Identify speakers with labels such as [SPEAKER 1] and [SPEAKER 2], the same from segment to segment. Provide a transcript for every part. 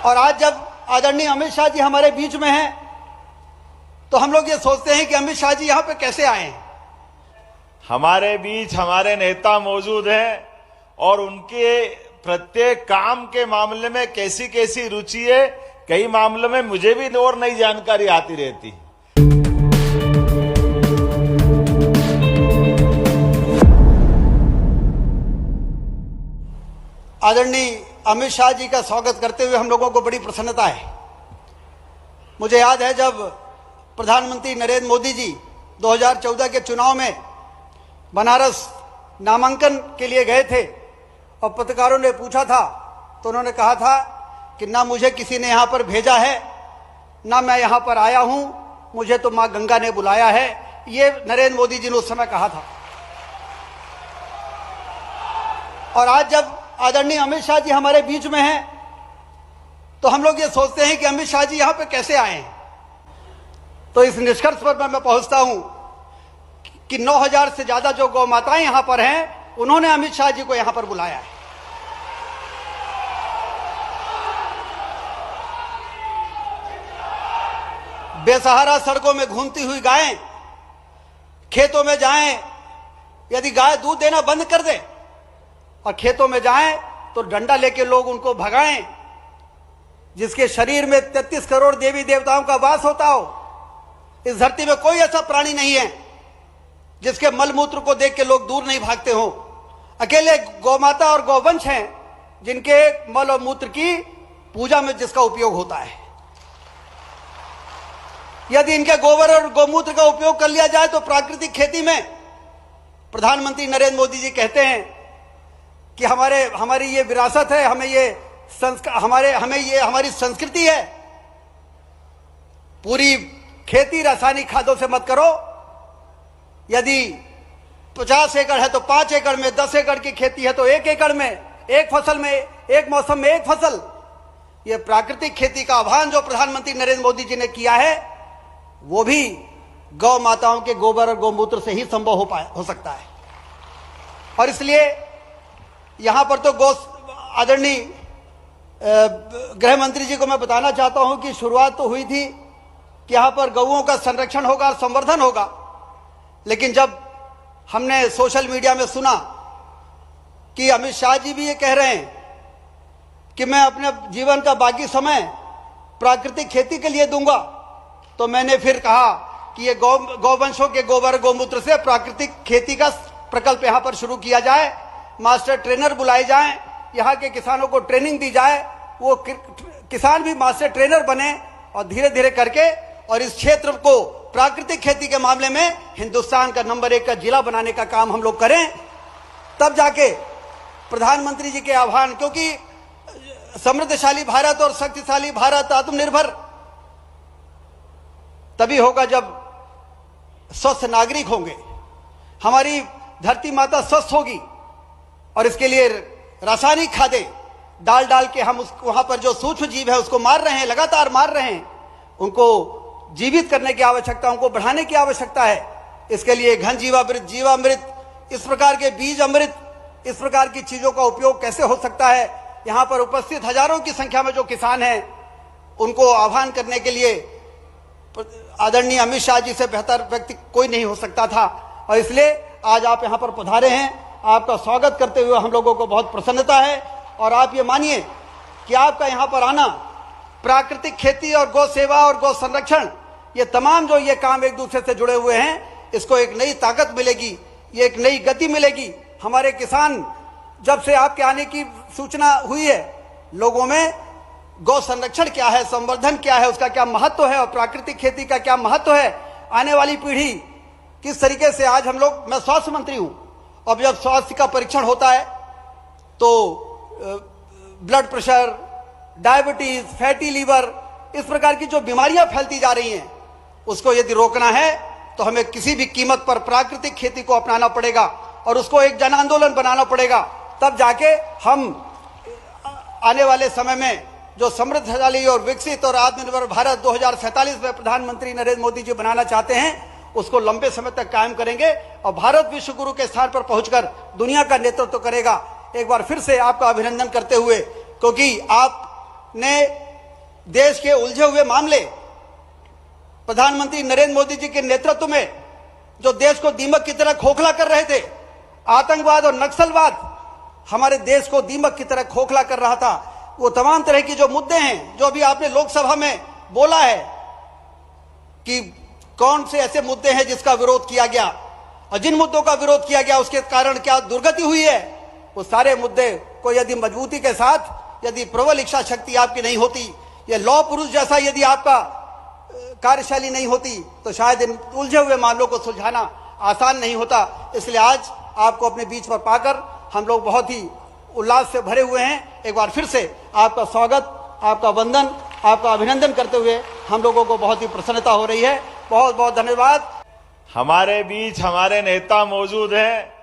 [SPEAKER 1] और आज जब आदरणीय अमित शाह जी हमारे बीच में हैं तो हम लोग ये सोचते हैं कि अमित शाह जी यहाँ पे कैसे आए हैं।
[SPEAKER 2] हमारे बीच हमारे नेता मौजूद हैं और उनके प्रत्येक काम के मामले में कैसी कैसी रुचि है, कई मामलों में मुझे भी और नई जानकारी आती रहती।
[SPEAKER 1] आदरणीय अमित शाह जी का स्वागत करते हुए हम लोगों को बड़ी प्रसन्नता है। मुझे याद है जब प्रधानमंत्री नरेंद्र मोदी जी 2014 के चुनाव में बनारस नामांकन के लिए गए थे और पत्रकारों ने पूछा था तो उन्होंने कहा था कि ना मुझे किसी ने यहाँ पर भेजा है, ना मैं यहाँ पर आया हूँ, मुझे तो माँ गंगा ने बुलाया है। ये नरेंद्र मोदी जी ने उस समय कहा था। और आज जब आदरणीय अमित शाह जी हमारे बीच में हैं तो हम लोग ये सोचते हैं कि अमित शाह जी यहाँ पे कैसे आए हैं। तो इस निष्कर्ष पर मैं पहुंचता हूं कि 9000 से ज्यादा जो गौ माताएं यहां पर हैं, उन्होंने अमित शाह जी को यहां पर बुलाया है। बेसहारा सड़कों में घूमती हुई गायें खेतों में जाएं, यदि गाय दूध देना बंद कर दे और खेतों में जाएं तो डंडा लेके लोग उनको भगाएं। जिसके शरीर में 33 करोड़ देवी देवताओं का वास होता हो, इस धरती में कोई ऐसा प्राणी नहीं है जिसके मलमूत्र को देख के लोग दूर नहीं भागते हो। अकेले गौमाता और गौवंश हैं जिनके मल और मूत्र की पूजा में जिसका उपयोग होता है। यदि इनके गोबर और गौमूत्र का उपयोग कर लिया जाए तो प्राकृतिक खेती में प्रधानमंत्री नरेंद्र मोदी जी कहते हैं कि हमारी ये विरासत है, हमारी संस्कृति है। पूरी खेती रासायनिक खादों से मत करो। यदि 50 एकड़ है तो 5 एकड़ में, 10 एकड़ की खेती है तो 1 एकड़ में, एक फसल में, एक मौसम में एक फसल। यह प्राकृतिक खेती का आह्वान जो प्रधानमंत्री नरेंद्र मोदी जी ने किया है, वो भी गौ माताओं के गोबर और गौमूत्र से ही संभव हो सकता है। और इसलिए यहां पर तो आदरणीय गृह मंत्री जी को मैं बताना चाहता हूं कि शुरुआत तो हुई थी कि यहां पर गौओं का संरक्षण होगा और संवर्धन होगा, लेकिन जब हमने सोशल मीडिया में सुना कि अमित शाह जी भी ये कह रहे हैं कि मैं अपने जीवन का बाकी समय प्राकृतिक खेती के लिए दूंगा, तो मैंने फिर कहा कि ये गौवंशों के गोबर गौमूत्र से प्राकृतिक खेती का प्रकल्प यहां पर शुरू किया जाए। मास्टर ट्रेनर बुलाए जाएं, यहाँ के किसानों को ट्रेनिंग दी जाए, वो किसान भी मास्टर ट्रेनर बने और धीरे धीरे करके और इस क्षेत्र को प्राकृतिक खेती के मामले में हिंदुस्तान का नंबर 1 का जिला बनाने का काम हम लोग करें। तब जाके प्रधानमंत्री जी के आह्वान, क्योंकि समृद्धशाली भारत और शक्तिशाली भारत, आत्मनिर्भर तभी होगा जब स्वस्थ नागरिक होंगे, हमारी धरती माता स्वस्थ होगी। और इसके लिए रासायनिक खादें डाल डाल के हम वहां पर जो सूक्ष्म जीव है उसको मार रहे हैं, लगातार मार रहे हैं। उनको जीवित करने की आवश्यकता, उनको बढ़ाने की आवश्यकता है। इसके लिए घन जीवामृत, जीवामृत, इस प्रकार के बीज अमृत, इस प्रकार की चीजों का उपयोग कैसे हो सकता है। यहां पर उपस्थित हजारों की संख्या में जो किसान हैं, उनको आह्वान करने के लिए आदरणीय अमित शाह जी से बेहतर व्यक्ति कोई नहीं हो सकता था। और इसलिए आज आप यहां पर पधारे हैं। आपका स्वागत करते हुए हम लोगों को बहुत प्रसन्नता है। और आप ये मानिए कि आपका यहाँ पर आना, प्राकृतिक खेती और गौ सेवा और गौ संरक्षण, ये तमाम जो ये काम एक दूसरे से जुड़े हुए हैं, इसको एक नई ताकत मिलेगी, ये एक नई गति मिलेगी। हमारे किसान, जब से आपके आने की सूचना हुई है, लोगों में गौ संरक्षण क्या है, संवर्धन क्या है, उसका क्या महत्व है और प्राकृतिक खेती का क्या महत्व है, आने वाली पीढ़ी किस तरीके से। आज हम लोग, मैं स्वास्थ्य मंत्री हूं, अब जब स्वास्थ्य का परीक्षण होता है तो blood pressure, diabetes, fatty liver, इस प्रकार की जो बीमारियां फैलती जा रही हैं, उसको यदि रोकना है तो हमें किसी भी कीमत पर प्राकृतिक खेती को अपनाना पड़ेगा और उसको एक जन आंदोलन बनाना पड़ेगा। तब जाके हम आने वाले समय में जो समृद्धशाली और विकसित और आत्मनिर्भर भारत 2047 में प्रधानमंत्री नरेंद्र मोदी जी बनाना चाहते हैं, उसको लंबे समय तक कायम करेंगे और भारत विश्व गुरु के स्थान पर पहुंचकर दुनिया का नेतृत्व करेगा। एक बार फिर से आपका अभिनंदन करते हुए, क्योंकि आपने देश के उलझे हुए मामले प्रधानमंत्री नरेंद्र मोदी जी के नेतृत्व में जो देश को दीमक की तरह खोखला कर रहे थे, आतंकवाद और नक्सलवाद हमारे देश को दीमक की तरह खोखला कर रहा था, वो तमाम तरह की जो मुद्दे हैं, जो अभी आपने लोकसभा में बोला है कि कौन से ऐसे मुद्दे हैं जिसका विरोध किया गया और जिन मुद्दों का विरोध किया गया उसके कारण क्या दुर्गति हुई है, वो सारे मुद्दे को यदि मजबूती के साथ, यदि प्रबल इच्छा शक्ति आपकी नहीं होती, ये लौह पुरुष जैसा यदि आपका कार्यशैली नहीं होती, तो शायद इन उलझे हुए मामलों को सुलझाना आसान नहीं होता। इसलिए आज आपको अपने बीच पर पाकर हम लोग बहुत ही उल्लास से भरे हुए हैं। एक बार फिर से आपका स्वागत, आपका वंदन, आपका अभिनंदन करते हुए हम लोगों को बहुत ही प्रसन्नता हो रही है। बहुत बहुत धन्यवाद।
[SPEAKER 2] हमारे बीच हमारे नेता मौजूद हैं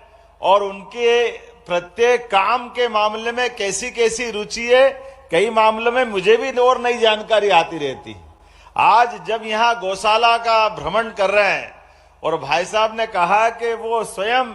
[SPEAKER 2] और उनके प्रत्येक काम के मामले में कैसी कैसी रुचि है, कई मामलों में मुझे भी और नई जानकारी आती रहती। आज जब यहाँ गौशाला का भ्रमण कर रहे हैं और भाई साहब ने कहा कि वो स्वयं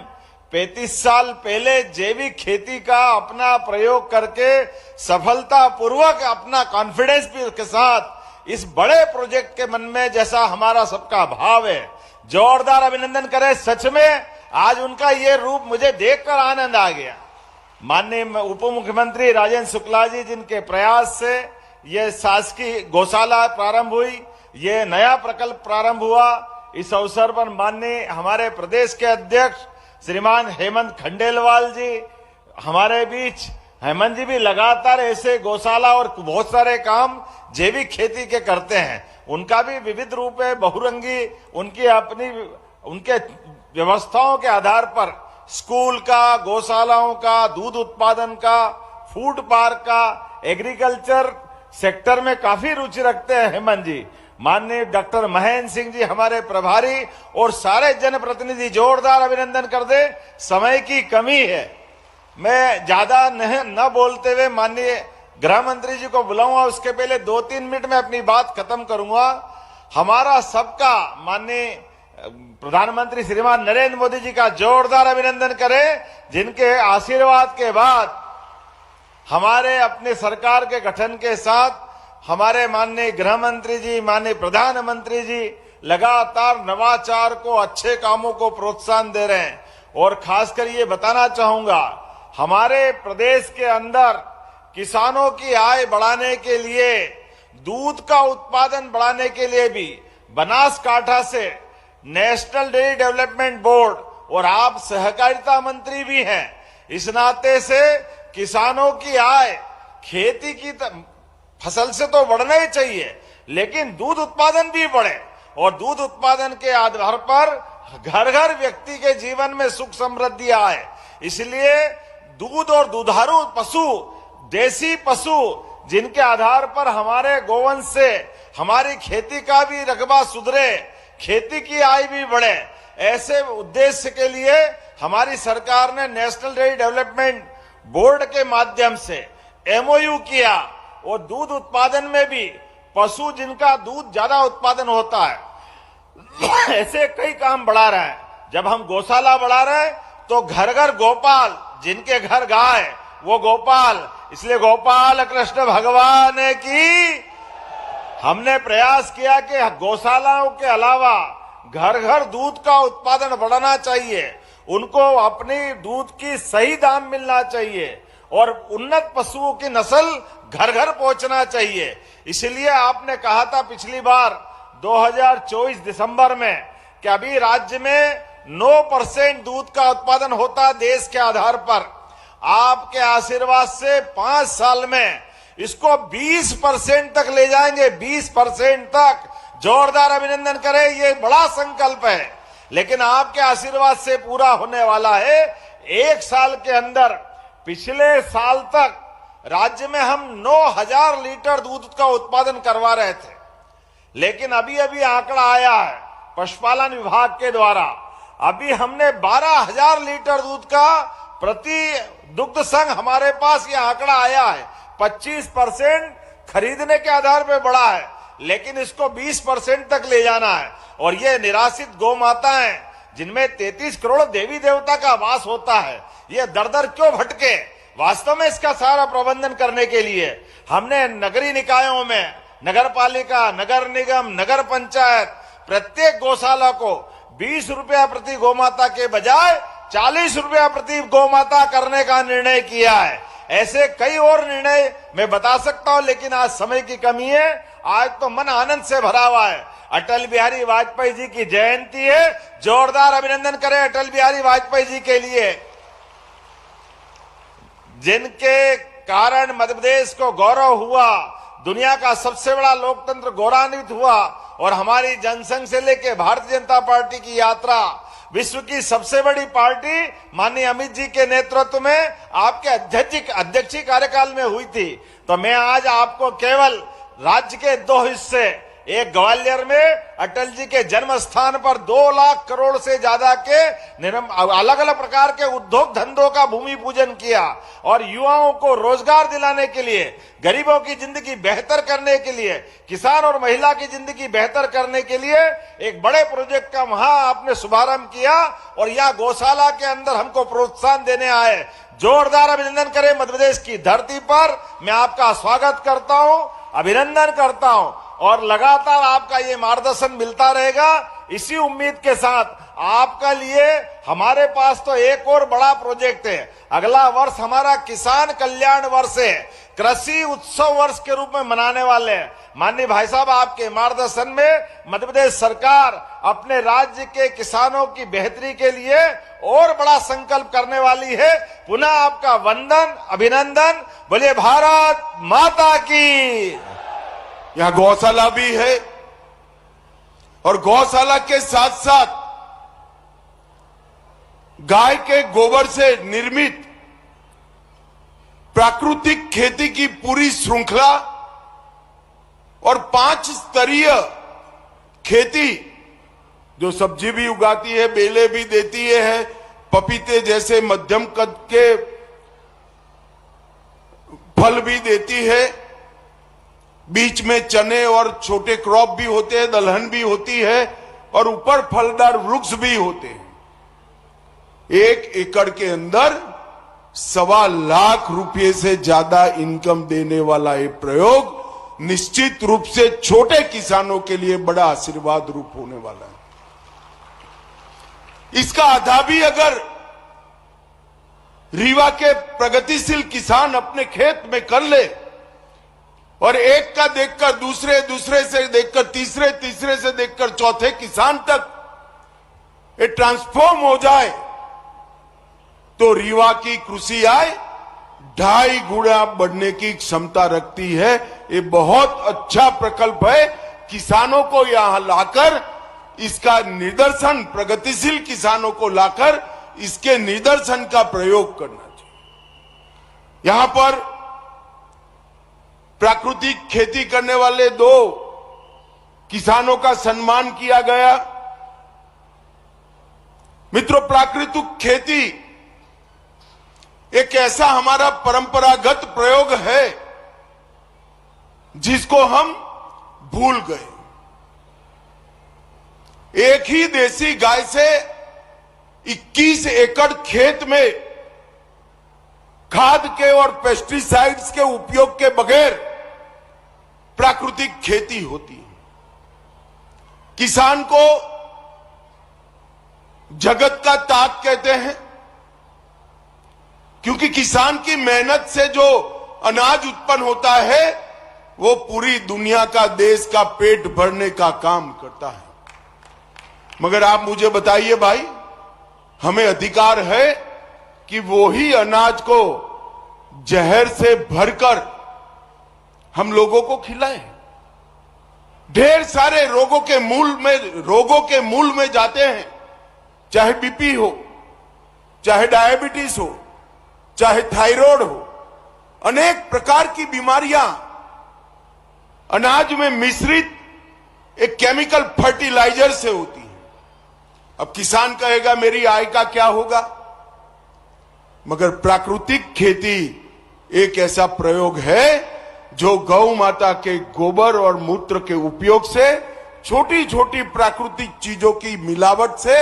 [SPEAKER 2] 35 साल पहले जैविक खेती का अपना प्रयोग करके सफलतापूर्वक अपना कॉन्फिडेंस के साथ इस बड़े प्रोजेक्ट के मन में जैसा हमारा सबका भाव है, जोरदार अभिनंदन करें। सच में आज उनका ये रूप मुझे देखकर आनंद आ गया। माननीय उप मुख्यमंत्री राजेंद्र शुक्ला जी जिनके प्रयास से ये शासकीय गौशाला प्रारंभ हुई, ये नया प्रकल्प प्रारंभ हुआ, इस अवसर पर माननीय हमारे प्रदेश के अध्यक्ष श्रीमान हेमंत खंडेलवाल जी हमारे बीच। हेमंत जी भी लगातार ऐसे गौशाला और बहुत सारे काम जैविक खेती के करते हैं। उनका भी विविध रूप है, बहुरंगी, उनकी अपनी उनके व्यवस्थाओं के आधार पर स्कूल का, गौशालाओं का, दूध उत्पादन का, फूड पार्क का, एग्रीकल्चर सेक्टर में काफी रुचि रखते हैं हेमंत जी। माननीय डॉक्टर महेंद्र सिंह जी हमारे प्रभारी और सारे जनप्रतिनिधि, जोरदार अभिनंदन कर दे। समय की कमी है, मैं ज्यादा न बोलते हुए माननीय गृह मंत्री जी को बुलाऊंगा, उसके पहले 2-3 मिनट में अपनी बात खत्म करूंगा। हमारा सबका माननीय प्रधानमंत्री श्रीमान नरेंद्र मोदी जी का जोरदार अभिनंदन करें, जिनके आशीर्वाद के बाद हमारे अपने सरकार के गठन के साथ हमारे माननीय गृह मंत्री जी, माननीय प्रधानमंत्री जी लगातार नवाचार को, अच्छे कामों को प्रोत्साहन दे रहे हैं। और खासकर ये बताना चाहूंगा, हमारे प्रदेश के अंदर किसानों की आय बढ़ाने के लिए, दूध का उत्पादन बढ़ाने के लिए भी बनासकांठा से नेशनल डेयरी डेवलपमेंट बोर्ड, और आप सहकारिता मंत्री भी हैं, इस नाते से किसानों की आय खेती की फसल से तो बढ़ना ही चाहिए, लेकिन दूध उत्पादन भी बढ़े और दूध उत्पादन के आधार पर घर घर व्यक्ति के जीवन में सुख समृद्धि आए। इसलिए दूध और दुधारू पशु, देसी पशु, जिनके आधार पर हमारे गोवंश से हमारी खेती का भी रकबा सुधरे, खेती की आय भी बढ़े, ऐसे उद्देश्य के लिए हमारी सरकार ने नेशनल डेयरी डेवलपमेंट बोर्ड के माध्यम से MOU किया और दूध उत्पादन में भी पशु जिनका दूध ज्यादा उत्पादन होता है ऐसे कई काम बढ़ा रहे हैं। जब हम गौशाला बढ़ा रहे हैं तो घर घर गोपाल, जिनके घर गाय वो गोपाल, इसलिए गोपाल कृष्ण भगवान की हमने प्रयास किया कि गौशालाओं के अलावा घर घर दूध का उत्पादन बढ़ाना चाहिए, उनको अपनी दूध की सही दाम मिलना चाहिए और उन्नत पशुओं की नस्ल घर घर पहुंचना चाहिए। इसलिए आपने कहा था पिछली बार 2024 दिसंबर में कि अभी राज्य में 9% दूध का उत्पादन होता देश के आधार पर, आपके आशीर्वाद से 5 साल में इसको 20% तक ले जाएंगे, 20% तक। जोरदार अभिनंदन करें, ये बड़ा संकल्प है, लेकिन आपके आशीर्वाद से पूरा होने वाला है। 1 साल के अंदर, पिछले साल तक राज्य में हम 9,000 लीटर दूध का उत्पादन करवा रहे थे, लेकिन अभी अभी आंकड़ा आया है पशुपालन विभाग के द्वारा, अभी हमने 12,000 लीटर दूध का प्रति दुग्ध संघ हमारे पास ये आंकड़ा आया है। 25% खरीदने के आधार पर बढ़ा है, लेकिन इसको 20% तक ले जाना है। और ये निराश्रित गौ माताएं जिनमें 33 करोड़ देवी देवता का वास होता है, ये दर दर क्यों भटके? वास्तव में इसका सारा प्रबंधन करने के लिए हमने नगरीय निकायों में नगर पालिका, नगर निगम, नगर पंचायत प्रत्येक गौशाला को 20 रुपया प्रति गौमाता के बजाय 40 रुपया प्रति गौमाता करने का निर्णय किया है। ऐसे कई और निर्णय मैं बता सकता हूं, लेकिन आज समय की कमी है। आज तो मन आनंद से भरा हुआ है। अटल बिहारी वाजपेयी जी की जयंती है, जोरदार अभिनंदन करें अटल बिहारी वाजपेयी जी के लिए, जिनके कारण मध्य प्रदेश को गौरव हुआ, दुनिया का सबसे बड़ा लोकतंत्र गौरवान्वित हुआ और हमारी जनसंघ से लेकर भारतीय जनता पार्टी की यात्रा विश्व की सबसे बड़ी पार्टी माननीय अमित जी के नेतृत्व में आपके अध्यक्षीय कार्यकाल में हुई थी। तो मैं आज आपको केवल राज्य के 2 हिस्से, एक ग्वालियर में अटल जी के जन्म स्थान पर 2 लाख करोड़ से ज्यादा के अलग अलग प्रकार के उद्योग धंधों का भूमि पूजन किया और युवाओं को रोजगार दिलाने के लिए, गरीबों की जिंदगी बेहतर करने के लिए, किसान और महिला की जिंदगी बेहतर करने के लिए एक बड़े प्रोजेक्ट का वहां आपने शुभारंभ किया और यह गौशाला के अंदर हमको प्रोत्साहन देने आए। जोरदार अभिनंदन करें। मध्य प्रदेश की धरती पर मैं आपका स्वागत करता हूं, अभिनंदन करता हूं और लगातार आपका ये मार्गदर्शन मिलता रहेगा। इसी उम्मीद के साथ आपका लिए हमारे पास तो एक और बड़ा प्रोजेक्ट है। अगला वर्ष हमारा किसान कल्याण वर्ष है, कृषि उत्सव वर्ष के रूप में मनाने वाले हैं। माननीय भाई साहब, आपके मार्गदर्शन में मध्य प्रदेश सरकार अपने राज्य के किसानों की बेहतरी के लिए और बड़ा संकल्प करने वाली है। पुनः आपका वंदन, अभिनंदन। बोलिए भारत माता की।
[SPEAKER 3] यहां गौशाला भी है और गौशाला के साथ साथ गाय के गोबर से निर्मित प्राकृतिक खेती की पूरी श्रृंखला और 5 स्तरीय खेती, जो सब्जी भी उगाती है, बेले भी देती है, पपीते जैसे मध्यम कद के फल भी देती है, बीच में चने और छोटे क्रॉप भी होते हैं, दलहन भी होती है और ऊपर फलदार वृक्ष भी होते हैं। 1 एकड़ के अंदर 1.25 लाख रुपए से ज्यादा इनकम देने वाला ये प्रयोग निश्चित रूप से छोटे किसानों के लिए बड़ा आशीर्वाद रूप होने वाला है। इसका आधा भी अगर रीवा के प्रगतिशील किसान अपने खेत में कर ले और एक का देखकर दूसरे, दूसरे से देखकर तीसरे, तीसरे से देखकर चौथे किसान तक ये ट्रांसफॉर्म हो जाए, तो रीवा की कृषि आय 2.5 गुना बढ़ने की क्षमता रखती है। ये बहुत अच्छा प्रकल्प है। किसानों को यहां लाकर इसका निदर्शन, प्रगतिशील किसानों को लाकर इसके निदर्शन का प्रयोग करना चाहिए। यहां पर प्राकृतिक खेती करने वाले 2 किसानों का सम्मान किया गया। मित्रों, प्राकृतिक खेती एक ऐसा हमारा परंपरागत प्रयोग है जिसको हम भूल गए। एक ही देसी गाय से 21 एकड़ खेत में खाद के और पेस्टिसाइड्स के उपयोग के बगैर प्राकृतिक खेती होती है। किसान को जगत का ताज कहते हैं, क्योंकि किसान की मेहनत से जो अनाज उत्पन्न होता है वो पूरी दुनिया का, देश का पेट भरने का काम करता है। मगर आप मुझे बताइए भाई, हमें अधिकार है कि वो ही अनाज को जहर से भरकर हम लोगों को खिलाएं। ढेर सारे रोगों के मूल में जाते हैं, चाहे बीपी हो, चाहे डायबिटीज हो, चाहे थायराइड हो, अनेक प्रकार की बीमारियां अनाज में मिश्रित एक केमिकल फर्टिलाइजर से होती है। अब किसान कहेगा मेरी आय का क्या होगा? मगर प्राकृतिक खेती एक ऐसा प्रयोग है जो गौ माता के गोबर और मूत्र के उपयोग से, छोटी छोटी प्राकृतिक चीजों की मिलावट से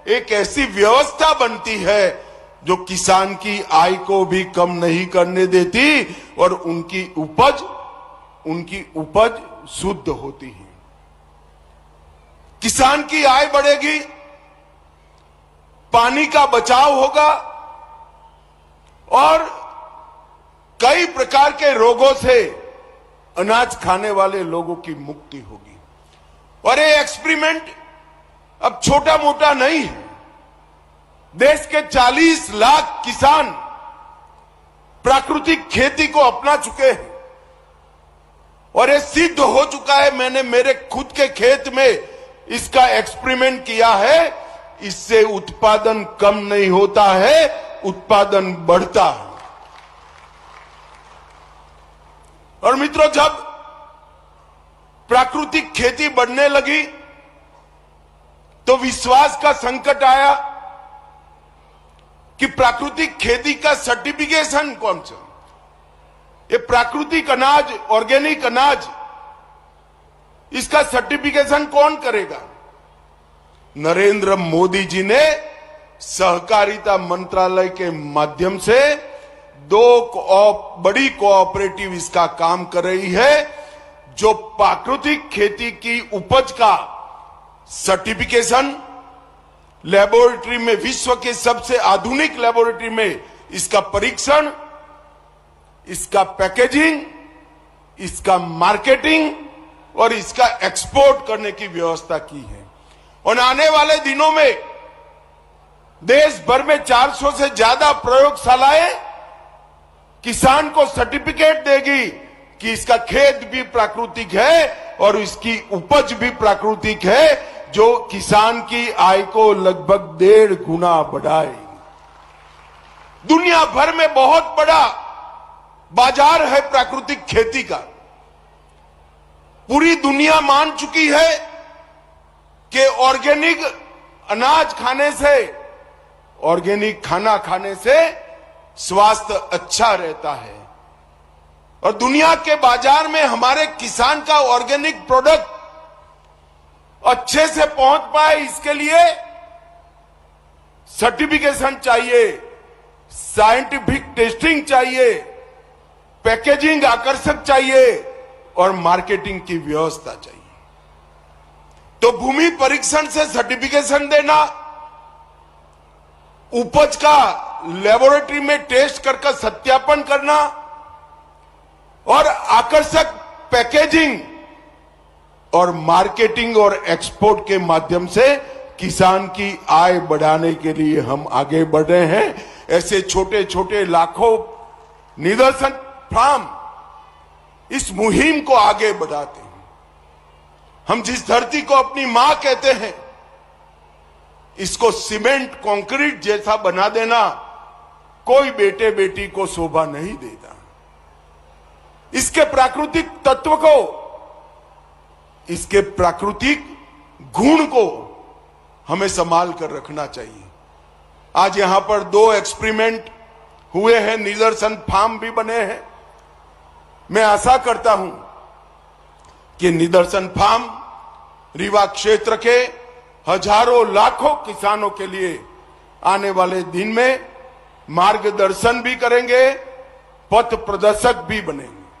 [SPEAKER 3] एक ऐसी व्यवस्था बनती है जो किसान की आय को भी कम नहीं करने देती और उनकी उपज उनकी उपज शुद्ध होती है, किसान की आय बढ़ेगी, पानी का बचाव होगा और कई प्रकार के रोगों से अनाज खाने वाले लोगों की मुक्ति होगी। और ये एक्सपेरिमेंट अब छोटा मोटा नहीं है। देश के 40 लाख किसान प्राकृतिक खेती को अपना चुके हैं और ये सिद्ध हो चुका है। मैंने मेरे खुद के खेत में इसका एक्सपेरिमेंट किया है। इससे उत्पादन कम नहीं होता है, उत्पादन बढ़ता है। और मित्रों, जब प्राकृतिक खेती बढ़ने लगी तो विश्वास का संकट आया कि प्राकृतिक खेती का सर्टिफिकेशन कौन सा, ये प्राकृतिक अनाज, ऑर्गेनिक अनाज, इसका सर्टिफिकेशन कौन करेगा? नरेंद्र मोदी जी ने सहकारिता मंत्रालय के माध्यम से 2 बड़ी कोऑपरेटिव इसका काम कर रही है, जो प्राकृतिक खेती की उपज का सर्टिफिकेशन लेबोरेटरी में, विश्व के सबसे आधुनिक लेबोरेटरी में इसका परीक्षण, इसका पैकेजिंग, इसका मार्केटिंग और इसका एक्सपोर्ट करने की व्यवस्था की है। और आने वाले दिनों में देश भर में 400 से ज्यादा प्रयोगशालाएं किसान को सर्टिफिकेट देगी कि इसका खेत भी प्राकृतिक है और इसकी उपज भी प्राकृतिक है, जो किसान की आय को लगभग 1.5 गुना बढ़ाएगी। दुनिया भर में बहुत बड़ा बाजार है प्राकृतिक खेती का। पूरी दुनिया मान चुकी है कि ऑर्गेनिक अनाज खाने से, ऑर्गेनिक खाना खाने से स्वास्थ्य अच्छा रहता है। और दुनिया के बाजार में हमारे किसान का ऑर्गेनिक प्रोडक्ट अच्छे से पहुंच पाए, इसके लिए सर्टिफिकेशन चाहिए, साइंटिफिक टेस्टिंग चाहिए, पैकेजिंग आकर्षक चाहिए और मार्केटिंग की व्यवस्था चाहिए। तो भूमि परीक्षण से सर्टिफिकेशन देना, उपज का लेबोरेटरी में टेस्ट करके सत्यापन करना और आकर्षक पैकेजिंग और मार्केटिंग और एक्सपोर्ट के माध्यम से किसान की आय बढ़ाने के लिए हम आगे बढ़ रहे हैं। ऐसे छोटे छोटे लाखों निदर्शन फार्म इस मुहिम को आगे बढ़ाते हैं। हम जिस धरती को अपनी मां कहते हैं, इसको सीमेंट कंक्रीट जैसा बना देना कोई बेटे बेटी को शोभा नहीं देता। इसके प्राकृतिक तत्व को, इसके प्राकृतिक गुण को हमें संभाल कर रखना चाहिए। आज यहां पर 2 एक्सपेरिमेंट हुए हैं, निदर्शन फार्म भी बने हैं। मैं आशा करता हूं कि निदर्शन फार्म रीवा क्षेत्र के हजारों लाखों किसानों के लिए आने वाले दिन में मार्गदर्शन भी करेंगे, पथ प्रदर्शक भी बनेंगे।